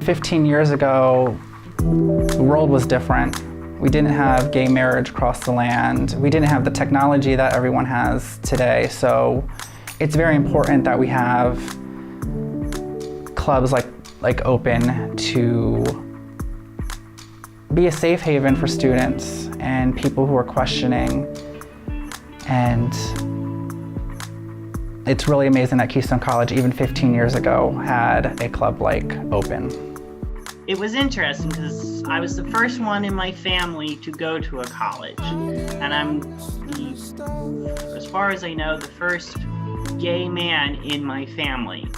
15 years ago, the world was different. We didn't have gay marriage across the land. We didn't have the technology that everyone has today. So it's very important that we have clubs like O.P.E.N to be a safe haven for students and people who are questioning. And it's really amazing that Keystone College, even 15 years ago, had a club like O.P.E.N. It was interesting because I was the first one in my family to go to a college. And I'm, as far as I know, the first gay man in my family.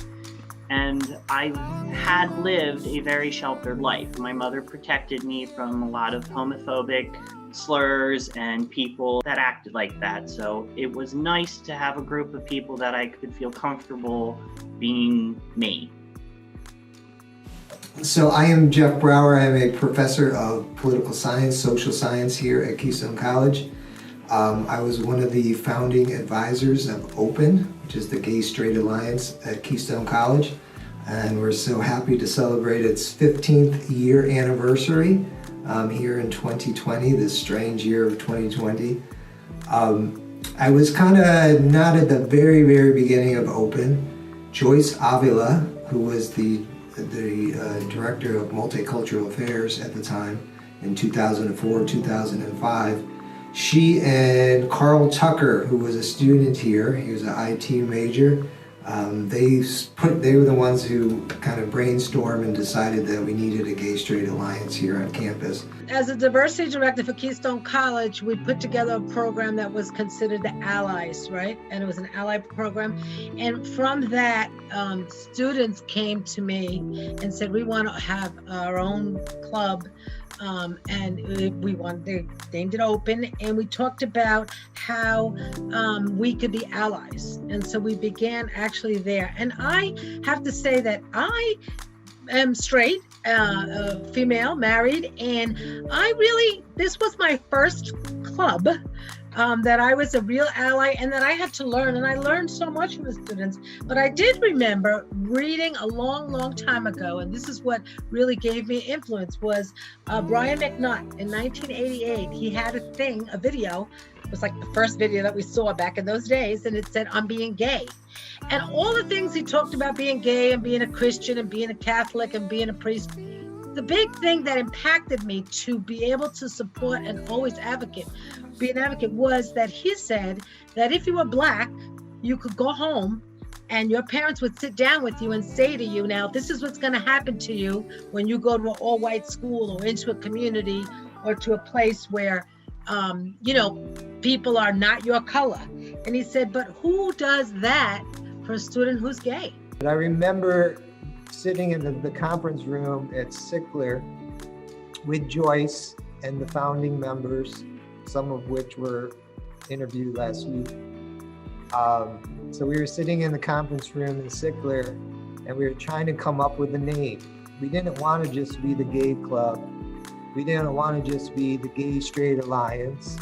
And I had lived a very sheltered life. My mother protected me from a lot of homophobic slurs and people that acted like that. So it was nice to have a group of people that I could feel comfortable being me. So I am Jeff Brower. I am a professor of political science, social science here at Keystone College. I was one of the founding advisors of O.P.E.N, which is the Gay Straight Alliance at Keystone College. And we're so happy to celebrate its 15th year anniversary here in 2020, this strange year of 2020. I was kind of not at the very, very beginning of O.P.E.N. Joyce Avila, who was the director of multicultural affairs at the time in 2004, 2005. She and Carl Tucker, who was a student here, he was an IT major, they were the ones who kind of brainstormed and decided that we needed a gay-straight alliance here on campus. As a diversity director for Keystone College, we put together a program that was considered the Allies, right? And it was an ally program. And from that, students came to me and said, we want to have our own club. And they named it O.P.E.N, and we talked about how we could be allies. And so we began actually there. And I have to say that I am straight, female, married, and this was my first club that I was a real ally and that I had to learn. And I learned so much from the students. But I did remember reading a long, long time ago, and this is what really gave me influence, was Brian McNutt in 1988. He had a video. It was like the first video that we saw back in those days, and it said, "I'm being gay." And all the things he talked about being gay and being a Christian and being a Catholic and being a priest, the big thing that impacted me to be able to support and always be an advocate, was that he said that if you were Black, you could go home and your parents would sit down with you and say to you, now, this is what's going to happen to you when you go to an all-white school or into a community or to a place where, people are not your color. And he said, but who does that for a student who's gay? But I remember sitting in the conference room at Sickler with Joyce and the founding members, some of which were interviewed last week. So we were sitting in the conference room in Sickler, and we were trying to come up with a name. We didn't want to just be the gay club. We didn't want to just be the Gay Straight Alliance.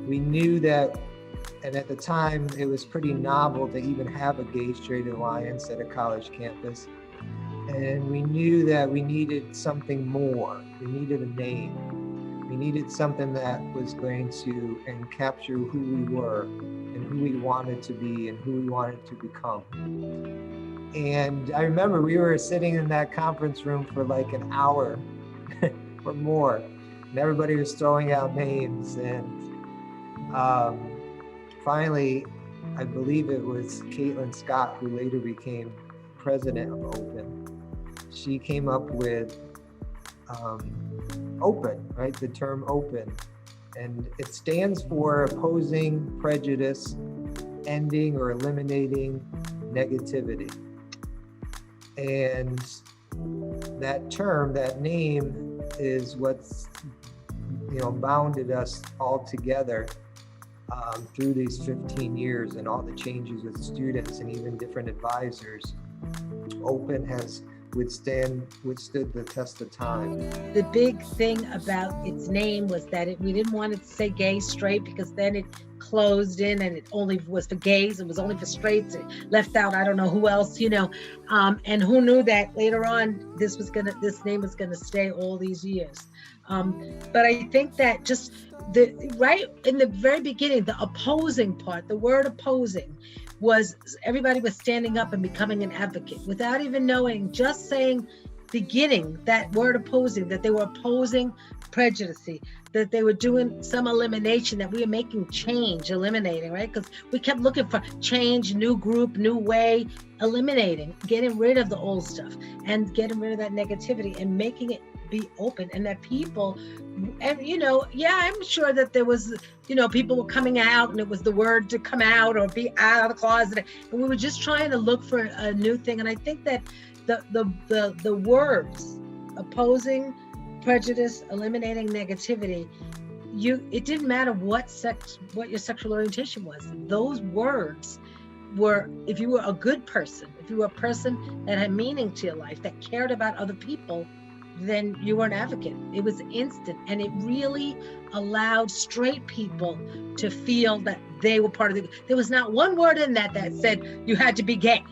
We knew that, and at the time, it was pretty novel to even have a Gay Straight Alliance at a college campus. And we knew that we needed something more. We needed a name. We needed something that was going to capture who we were and who we wanted to be and who we wanted to become. And I remember we were sitting in that conference room for like an hour or more, and everybody was throwing out names. And finally, I believe it was Caitlin Scott, who later became president of O.P.E.N. She came up with O.P.E.N, right? The term O.P.E.N. And it stands for opposing prejudice, ending or eliminating negativity. And that term, that name, is what's bounded us all together through these 15 years and all the changes with students and even different advisors. O.P.E.N has withstood the test of time. The big thing about its name was that we didn't want it to say gay, straight, because then it closed in and it only was for gays. It was only for straights. It left out I don't know who else, and who knew that later on this name was gonna stay all these years. But I think that just right in the very beginning, the opposing part, the word opposing, was everybody was standing up and becoming an advocate without even knowing, just saying, beginning that word opposing, that they were opposing prejudice, that they were doing some elimination, that we were making change, eliminating, right? Because we kept looking for change, new group, new way, eliminating, getting rid of the old stuff and getting rid of that negativity and making it be open, and that people, and I'm sure that there was, people were coming out and it was the word to come out or be out of the closet, and we were just trying to look for a new thing. And I think that the words opposing prejudice, eliminating negativity, it didn't matter what your sexual orientation was. Those words were, if you were a good person, if you were a person that had meaning to your life, that cared about other people, then you were an advocate. It was instant, and it really allowed straight people to feel that they were part of there was not one word in that said you had to be gay,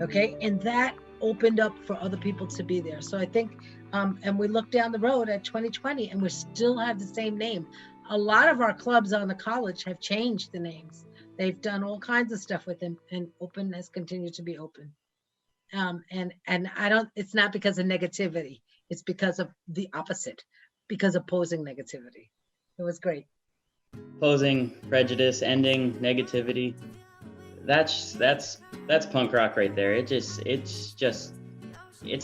okay? And that opened up for other people to be there. So I think, and we look down the road at 2020 and we still have the same name. A lot of our clubs on the college have changed the names. They've done all kinds of stuff with them, and O.P.E.N has continued to be open. And it's not because of negativity. It's because of the opposite, because opposing negativity. It was great. Opposing prejudice, ending negativity. That's punk rock right there. It's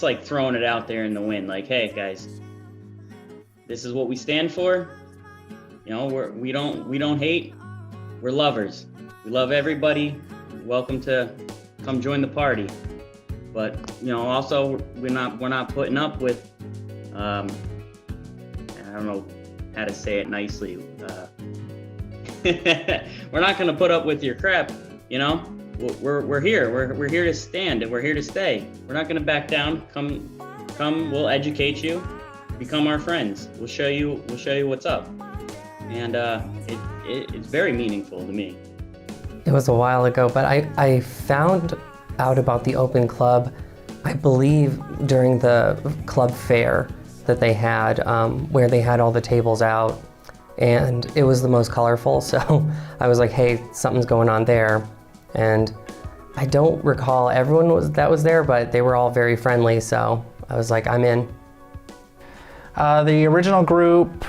like throwing it out there in the wind. Like, hey guys, this is what we stand for. We don't hate. We're lovers. We love everybody. Welcome to come join the party. But also we're not putting up with I don't know how to say it nicely. We're not going to put up with your crap. We're here. We're here to stand, and we're here to stay. We're not going to back down. Come. We'll educate you. Become our friends. We'll show you what's up. And it's very meaningful to me. It was a while ago, but I found out about the O.P.E.N Club, I believe, during the club fair that they had, where they had all the tables out, and it was the most colorful. So I was like, hey, something's going on there. And I don't recall everyone that was there, but they were all very friendly. So I was like, I'm in. The original group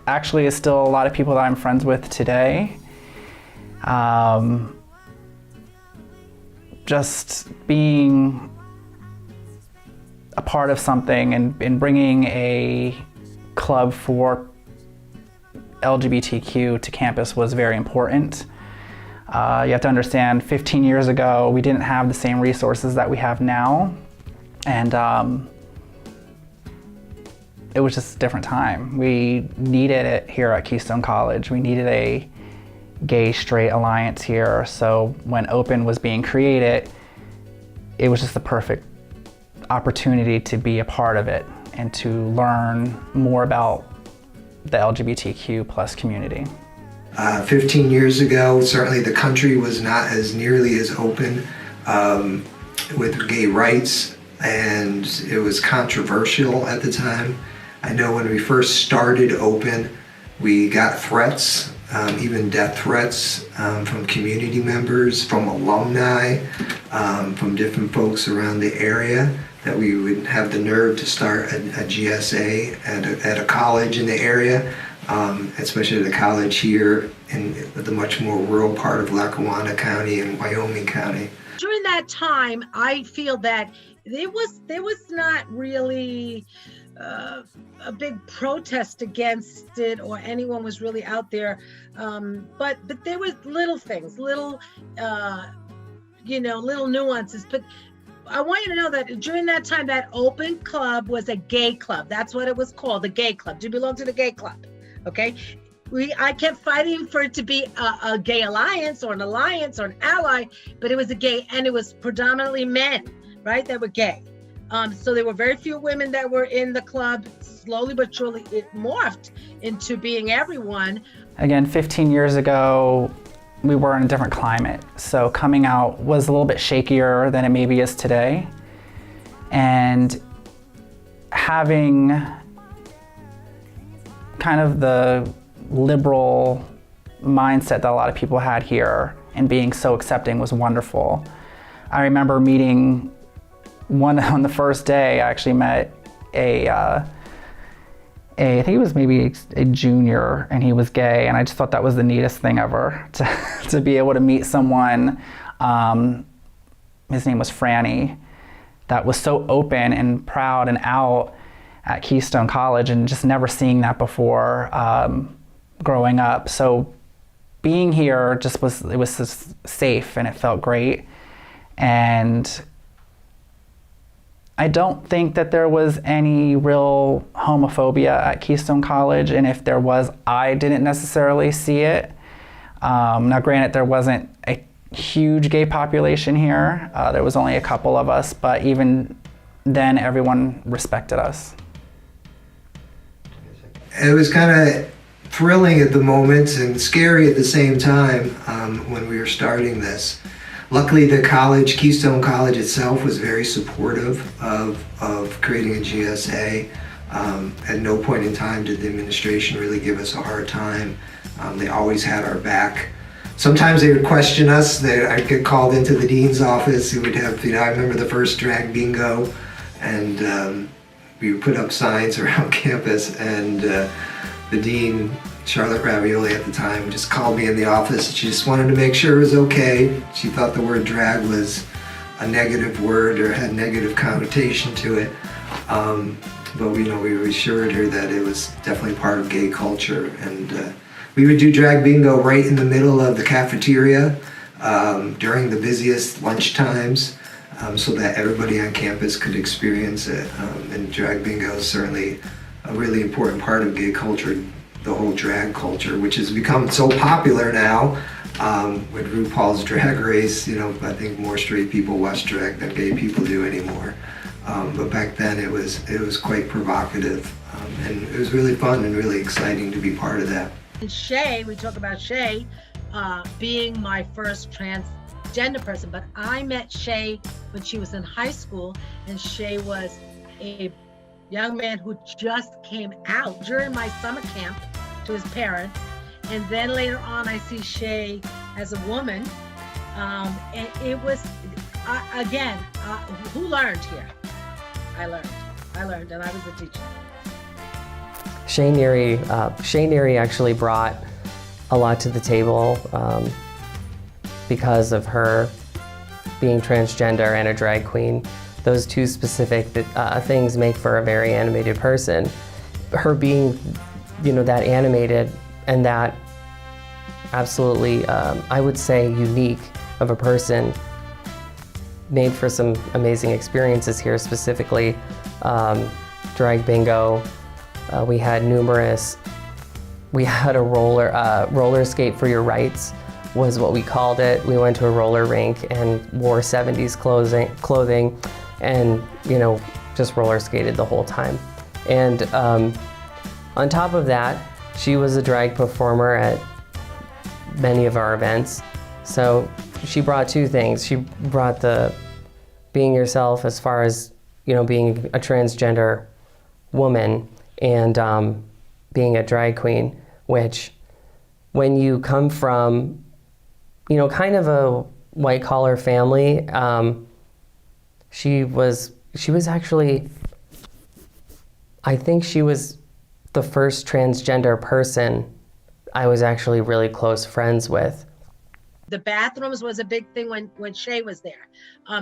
actually is still a lot of people that I'm friends with today. Just being a part of something and bringing a club for LGBTQ to campus was very important. You have to understand, 15 years ago, we didn't have the same resources that we have now. And it was just a different time. We needed it here at Keystone College. We needed a gay-straight alliance here. So when O.P.E.N was being created, it was just the perfect opportunity to be a part of it and to learn more about the LGBTQ plus community. 15 years ago, certainly the country was not as nearly as open with gay rights, and it was controversial at the time. I know when we first started O.P.E.N, we got threats, even death threats from community members, from alumni, from different folks around the area, that we would have the nerve to start a GSA at a college in the area, especially at a college here in the much more rural part of Lackawanna County and Wyoming County. During that time, I feel that there was not really a big protest against it, or anyone was really out there, but there was little things, little nuances. But I want you to know that during that time, that O.P.E.N club was a gay club. That's what it was called, the gay club. Do you belong to the gay club? Okay. I kept fighting for it to be a gay alliance or an ally, but it was a gay, and it was predominantly men, right, that were gay. So there were very few women that were in the club. Slowly but surely, it morphed into being everyone. Again, 15 years ago, we were in a different climate. So coming out was a little bit shakier than it maybe is today. And having kind of the liberal mindset that a lot of people had here and being so accepting was wonderful. I remember meeting on the first day, I actually met I think he was maybe a junior, and he was gay, and I just thought that was the neatest thing ever, to be able to meet someone, his name was Franny, that was so open and proud and out at Keystone College, and just never seeing that before growing up. So being here just was just safe, and it felt great. And I don't think that there was any real homophobia at Keystone College, and if there was, I didn't necessarily see it. Now granted, there wasn't a huge gay population here. There was only a couple of us, but even then everyone respected us. It was kind of thrilling at the moment and scary at the same time when we were starting this. Luckily, the college, Keystone College itself, was very supportive of creating a GSA. At no point in time did the administration really give us a hard time. They always had our back. Sometimes they would question us. I'd get called into the dean's office. He would have, I remember the first drag bingo, and we would put up signs around campus, and the dean, Charlotte Ravioli at the time, just called me in the office. She just wanted to make sure it was okay. She thought the word drag was a negative word or had negative connotation to it. But we assured her that it was definitely part of gay culture. And we would do drag bingo right in the middle of the cafeteria during the busiest lunch times, so that everybody on campus could experience it. And drag bingo is certainly a really important part of gay culture, the whole drag culture, which has become so popular now with RuPaul's Drag Race. I think more straight people watch drag than gay people do anymore. But back then it was quite provocative, and it was really fun and really exciting to be part of that. And Shay, we talk about Shay being my first transgender person, but I met Shay when she was in high school, and Shay was a young man who just came out during my summer camp to his parents. And then later on, I see Shay as a woman. And it was, again, who learned here? I learned, and I was a teacher. Shay Neary actually brought a lot to the table because of her being transgender and a drag queen. Those two specific things make for a very animated person. Her being, that animated and that absolutely, I would say, unique of a person made for some amazing experiences here, specifically drag bingo. We had a roller skate for your rights was what we called it. We went to a roller rink and wore 70s clothing and, just roller skated the whole time. And on top of that, she was a drag performer at many of our events. So she brought two things. She brought the being yourself as far as, being a transgender woman and being a drag queen, which when you come from, kind of a white collar family, she was actually, I think she was the first transgender person I was actually really close friends with. The bathrooms was a big thing when Shay was there,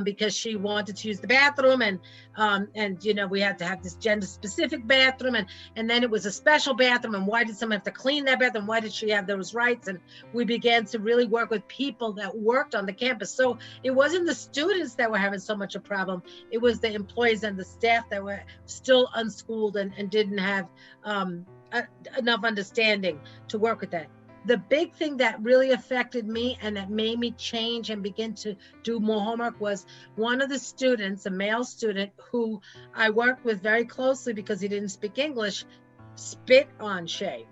because she wanted to use the bathroom, and we had to have this gender specific bathroom, and then it was a special bathroom, and why did someone have to clean that bathroom? Why did she have those rights? And we began to really work with people that worked on the campus. So it wasn't the students that were having so much a problem, it was the employees and the staff that were still unschooled and didn't have enough understanding to work with that. the big thing that really affected me and that made me change and begin to do more homework was one of the students, a male student who I worked with very closely because he didn't speak English, spit on Shay.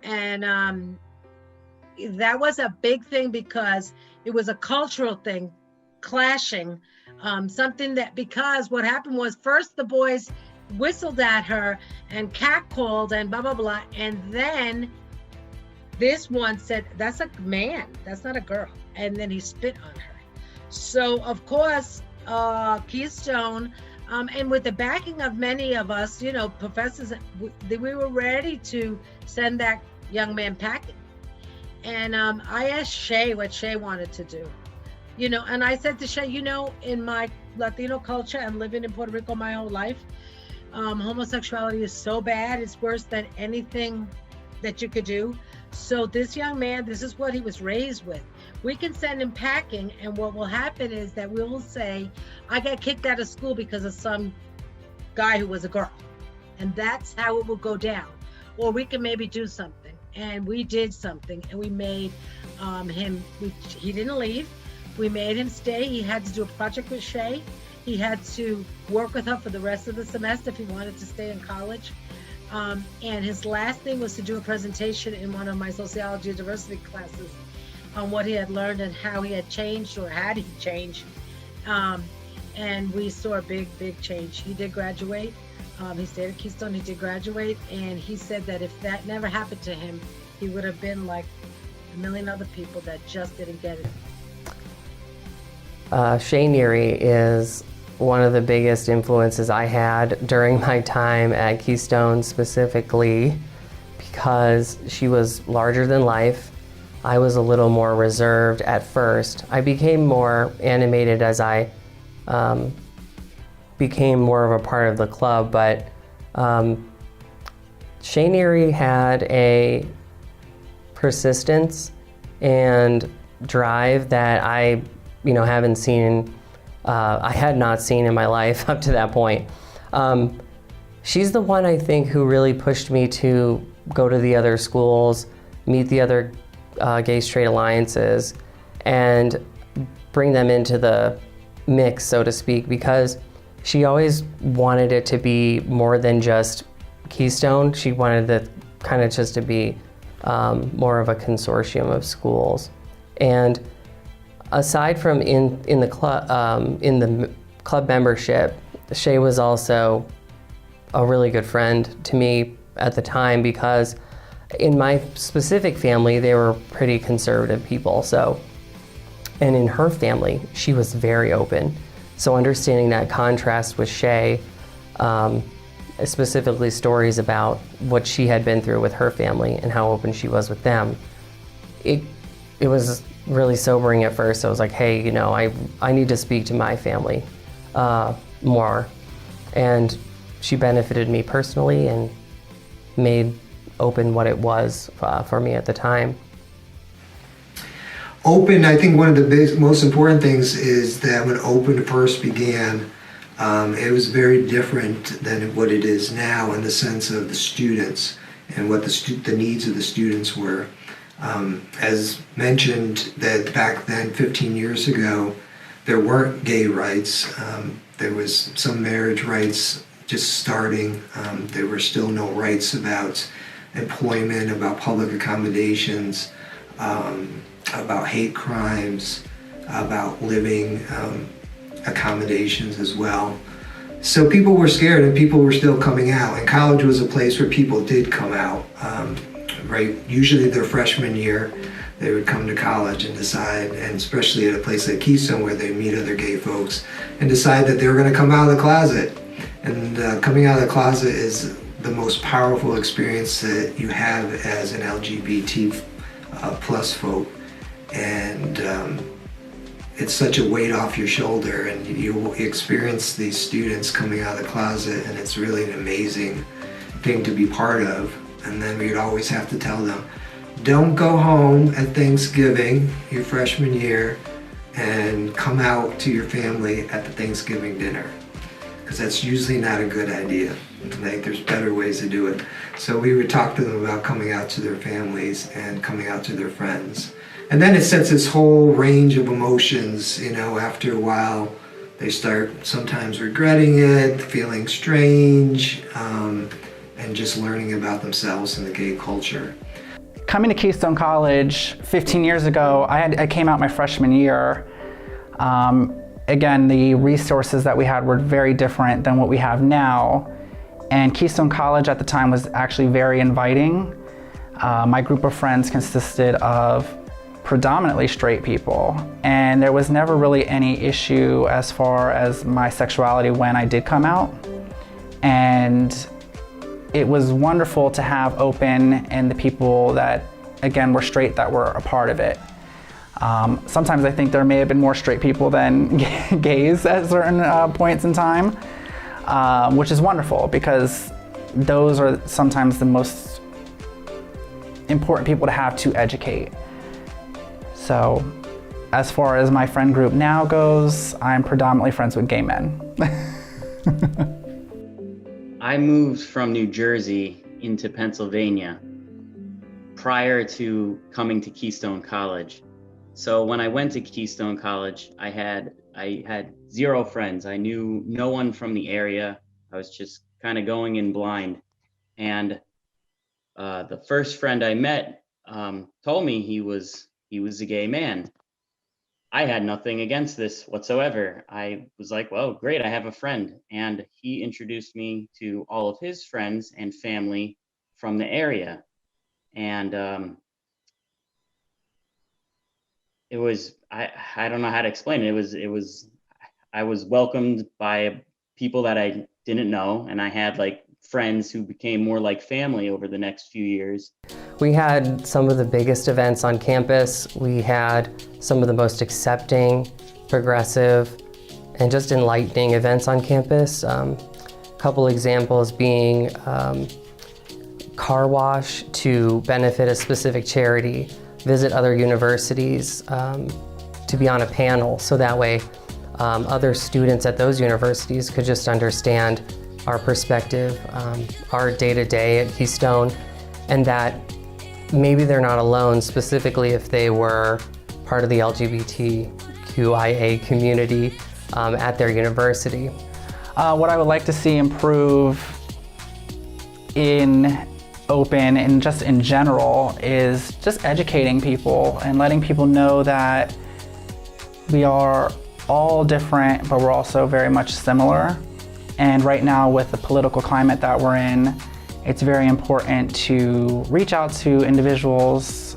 And that was a big thing because it was a cultural thing, clashing, something that, because what happened was first the boys whistled at her and catcalled and blah, blah, blah. And then this one said, that's a man, that's not a girl. And then he spit on her. So of course, Keystone, and with the backing of many of us, you know, professors, we were ready to send that young man packing. And I asked Shay what Shay wanted to do, you know, and I said to Shay, you know, in my Latino culture and living in Puerto Rico my whole life, homosexuality is so bad, it's worse than anything that you could do. So this young man, this is what he was raised with. We can send him packing, and what will happen is that we will say, I got kicked out of school because of some guy who was a girl. And that's how it will go down. Or we can maybe do something. And we did something, and we made him, he didn't leave. We made him stay. He had to do a project with Shay. He had to work with her for the rest of the semester if he wanted to stay in college. And his last thing was to do a presentation in one of my sociology and diversity classes on what he had learned and how he had changed, or had he changed. And we saw a big, big change. He did graduate. He stayed at Keystone, he did graduate, and he said that if that never happened to him, he would have been like a million other people that just didn't get it. Shay Neary is one of the biggest influences I had during my time at Keystone, specifically because she was larger than life. I was a little more reserved at first. I became more animated as I became more of a part of the club, but Shay Neary had a persistence and drive that I haven't seen, I had not seen in my life up to that point. She's the one, I think, who really pushed me to go to the other schools, meet the other gay straight alliances, and bring them into the mix, so to speak, because she always wanted it to be more than just Keystone. She wanted it kind of just to be more of a consortium of schools. And aside from in the club membership, Shay was also a really good friend to me at the time, because in my specific family, they were pretty conservative people. So, and in her family, she was very open. So understanding that contrast with Shay, specifically stories about what she had been through with her family and how open she was with them, it was really sobering at first. I was like, hey, I need to speak to my family more. And she benefited me personally and made open what it was for me at the time. O.P.E.N, I think one of the most important things is that when O.P.E.N first began, it was very different than what it is now in the sense of the students and what the needs of the students were. As mentioned, that back then, 15 years ago, there weren't gay rights. There was some marriage rights just starting. There were still no rights about employment, about public accommodations, about hate crimes, about living accommodations as well. So people were scared, and people were still coming out, and college was a place where people did come out, right? Usually their freshman year, they would come to college and decide, and especially at a place like Keystone where they meet other gay folks, and decide that they were going to come out of the closet. And coming out of the closet is the most powerful experience that you have as an LGBT plus folk. And it's such a weight off your shoulder, and you experience these students coming out of the closet, and it's really an amazing thing to be part of. And then we'd always have to tell them, don't go home at Thanksgiving, your freshman year, and come out to your family at the Thanksgiving dinner. because that's usually not a good idea. Like, there's better ways to do it. So we would talk to them about coming out to their families and coming out to their friends. And then it sets this whole range of emotions, you know, after a while. They start sometimes regretting it, feeling strange, and just learning about themselves and the gay culture. Coming to Keystone College 15 years ago, I came out my freshman year. Again, the resources that we had were very different than what we have now. And Keystone College at the time was actually very inviting. My group of friends consisted of predominantly straight people, and there was never really any issue as far as my sexuality when I did come out. And it was wonderful to have O.P.E.N and the people that, again, were straight that were a part of it. Sometimes I think there may have been more straight people than gays at certain points in time, which is wonderful because those are sometimes the most important people to have to educate. So as far as my friend group now goes, I'm predominantly friends with gay men. I moved from New Jersey into Pennsylvania prior to coming to Keystone College. So when I went to Keystone College, I had zero friends. I knew no one from the area. I was just kind of going in blind. And the first friend I met told me he was a gay man. I had nothing against this whatsoever. I was like, well, great, I have a friend. And he introduced me to all of his friends and family from the area. And it was, I don't know how to explain it. I was welcomed by people that I didn't know. And I had like friends who became more like family over the next few years. We had some of the biggest events on campus. We had some of the most accepting, progressive, and just enlightening events on campus. Couple examples being car wash to benefit a specific charity, visit other universities to be on a panel, so that way other students at those universities could just understand our perspective, our day-to-day at Keystone, and that maybe they're not alone, specifically if they were part of the LGBTQIA community at their university. What I would like to see improve in O.P.E.N and just in general is just educating people and letting people know that we are all different, but we're also very much similar. And right now, with the political climate that we're in, it's very important to reach out to individuals.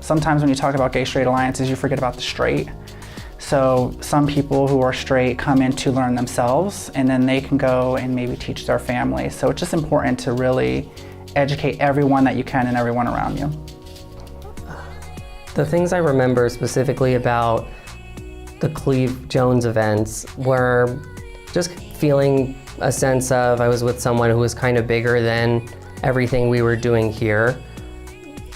Sometimes when you talk about gay-straight alliances, you forget about the straight. So some people who are straight come in to learn themselves, and then they can go and maybe teach their family. So it's just important to really educate everyone that you can and everyone around you. The things I remember specifically about the Cleve Jones events were just feeling a sense of I was with someone who was kind of bigger than everything we were doing here.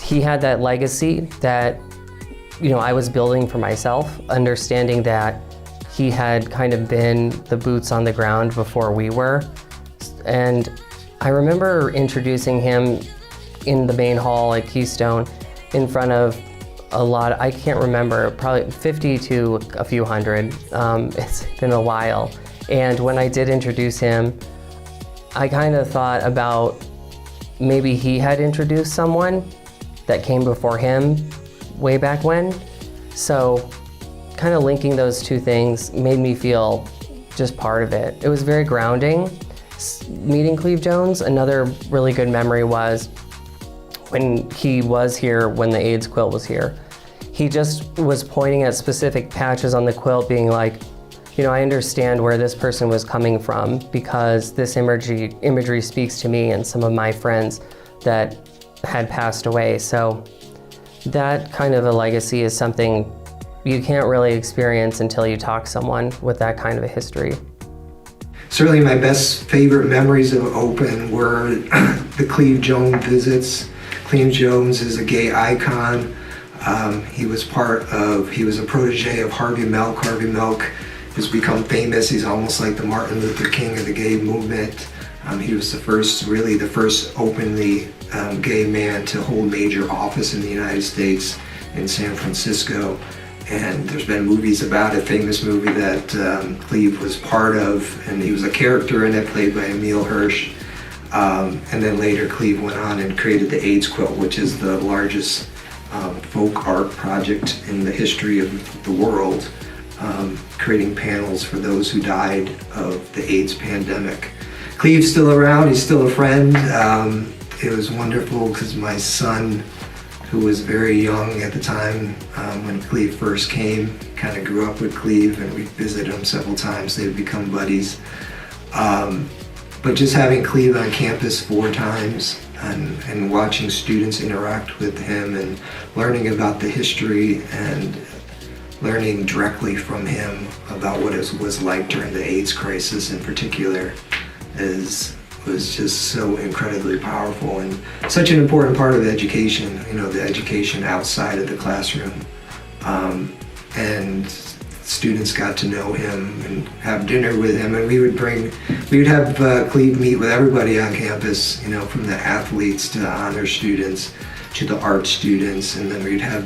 He had that legacy that, you know, I was building for myself, understanding that he had kind of been the boots on the ground before we were. And I remember introducing him in the main hall at Keystone in front of a lot, I can't remember, probably 50 to a few hundred. It's been a while. And when I did introduce him, I kind of thought about maybe he had introduced someone that came before him way back when. So kind of linking those two things made me feel just part of it. It was very grounding. Meeting Cleve Jones, another really good memory was when he was here, when the AIDS quilt was here. He just was pointing at specific patches on the quilt being like, you know, I understand where this person was coming from because this imagery speaks to me and some of my friends that had passed away. So that kind of a legacy is something you can't really experience until you talk to someone with that kind of a history. Certainly my best favorite memories of O.P.E.N were the Cleve Jones visits. Cleve Jones is a gay icon. He was a protege of Harvey Milk. Harvey Milk has become famous. He's almost like the Martin Luther King of the gay movement. He was the first openly gay man to hold major office in the United States in San Francisco. And there's been movies about it, famous movie that Cleve was part of, and he was a character in it, played by Emile Hirsch. And then later Cleve went on and created the AIDS quilt, which is the largest folk art project in the history of the world, creating panels for those who died of the AIDS pandemic. Cleve's still around, he's still a friend. It was wonderful because my son, who was very young at the time when Cleve first came, kind of grew up with Cleve, and we visited him several times. They've become buddies. But just having Cleve on campus 4 times and watching students interact with him and learning about the history and learning directly from him about what it was like during the AIDS crisis in particular was just so incredibly powerful and such an important part of education, the education outside of the classroom. And students got to know him and have dinner with him, and we would have Cleve meet with everybody on campus, from the athletes to the honor students to the art students, and then we'd have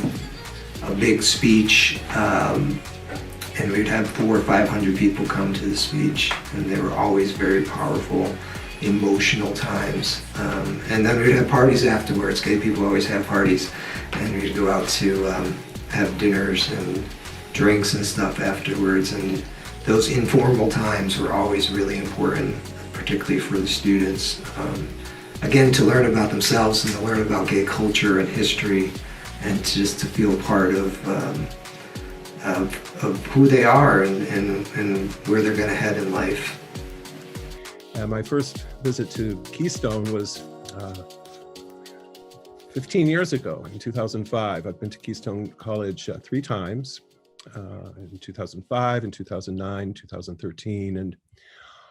a big speech, and we'd have 400 or 500 people come to the speech, and they were always very powerful, emotional times. And then we'd have parties afterwards. Gay people always have parties, and we'd go out to have dinners and drinks and stuff afterwards, and those informal times were always really important, particularly for the students. Again, to learn about themselves and to learn about gay culture and history, and just to feel part of who they are and where they're going to head in life. My first visit to Keystone was 15 years ago, in 2005. I've been to Keystone College 3 times, in 2005, in 2009, 2013. And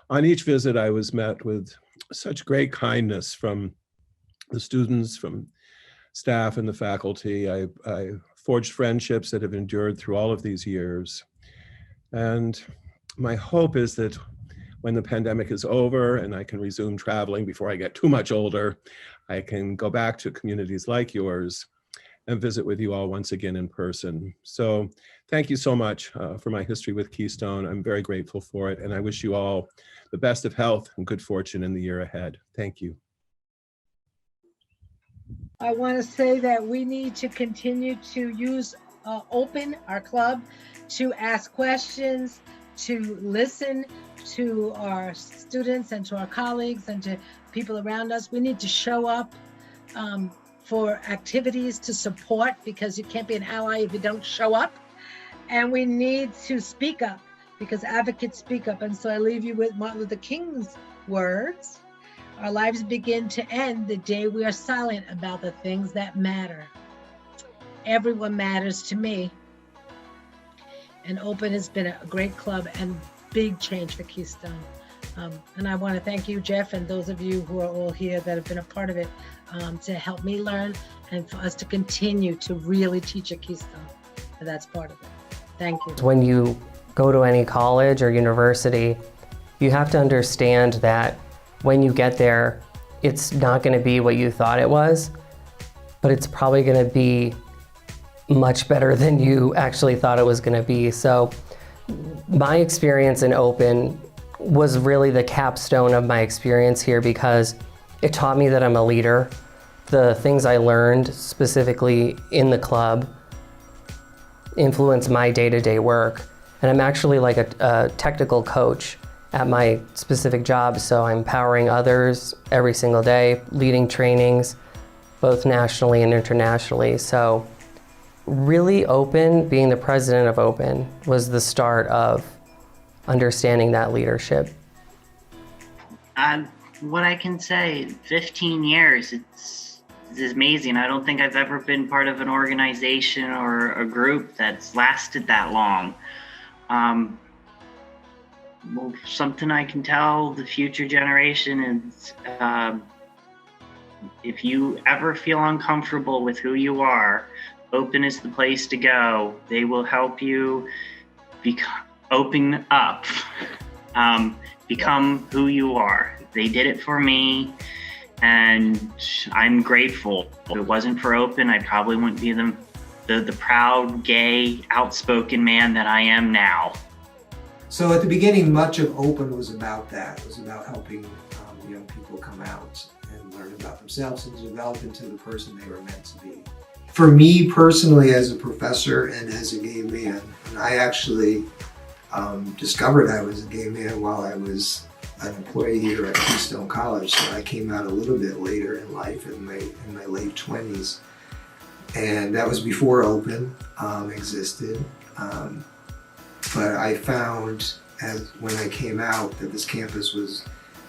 on each visit, I was met with such great kindness from the students, from staff and the faculty. I forged friendships that have endured through all of these years. And my hope is that when the pandemic is over and I can resume traveling before I get too much older, I can go back to communities like yours and visit with you all once again in person. So thank you so much for my history with Keystone. I'm very grateful for it, and I wish you all the best of health and good fortune in the year ahead. Thank you. I want to say that we need to continue to use O.P.E.N, our club, to ask questions, to listen to our students and to our colleagues and to people around us. We need to show up for activities to support, because you can't be an ally if you don't show up. And we need to speak up, because advocates speak up. And so I leave you with Martin Luther King's words: our lives begin to end the day we are silent about the things that matter. Everyone matters to me. And O.P.E.N has been a great club and big change for Keystone. And I want to thank you, Jeff, and those of you who are all here that have been a part of it, to help me learn and for us to continue to really teach at Keystone. And that's part of it. Thank you. When you go to any college or university, you have to understand that when you get there, it's not going to be what you thought it was, but it's probably going to be much better than you actually thought it was going to be. So my experience in O.P.E.N was really the capstone of my experience here, because it taught me that I'm a leader. The things I learned specifically in the club influence my day-to-day work. And I'm actually like a technical coach at my specific job, so I'm empowering others every single day, leading trainings, both nationally and internationally. So really O.P.E.N, being the president of O.P.E.N, was the start of understanding that leadership. What I can say, 15 years, it's amazing. I don't think I've ever been part of an organization or a group that's lasted that long. Well, something I can tell the future generation is, if you ever feel uncomfortable with who you are, O.P.E.N is the place to go. They will help you open up, become who you are. They did it for me, and I'm grateful. If it wasn't for O.P.E.N, I probably wouldn't be the proud, gay, outspoken man that I am now. So at the beginning, much of O.P.E.N was about that. It was about helping young people come out and learn about themselves and develop into the person they were meant to be. For me personally, as a professor and as a gay man, and I actually discovered I was a gay man while I was an employee here at Keystone College. So I came out a little bit later in life, in my late 20s. And that was before O.P.E.N existed. But I found when I came out that this campus was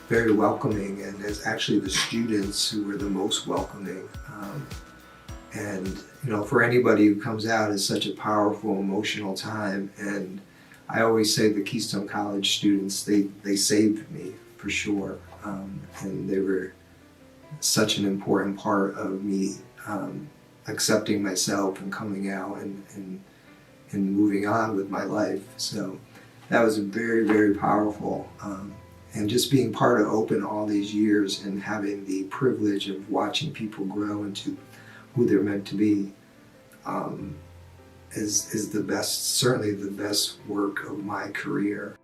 very welcoming, and as actually the students who were the most welcoming. And you know, for anybody who comes out, it's such a powerful, emotional time. And I always say the Keystone College students, they saved me for sure. And they were such an important part of me accepting myself and coming out and moving on with my life. So that was very, very powerful. And just being part of O.P.E.N all these years and having the privilege of watching people grow into who they're meant to be is the best, certainly the best work of my career.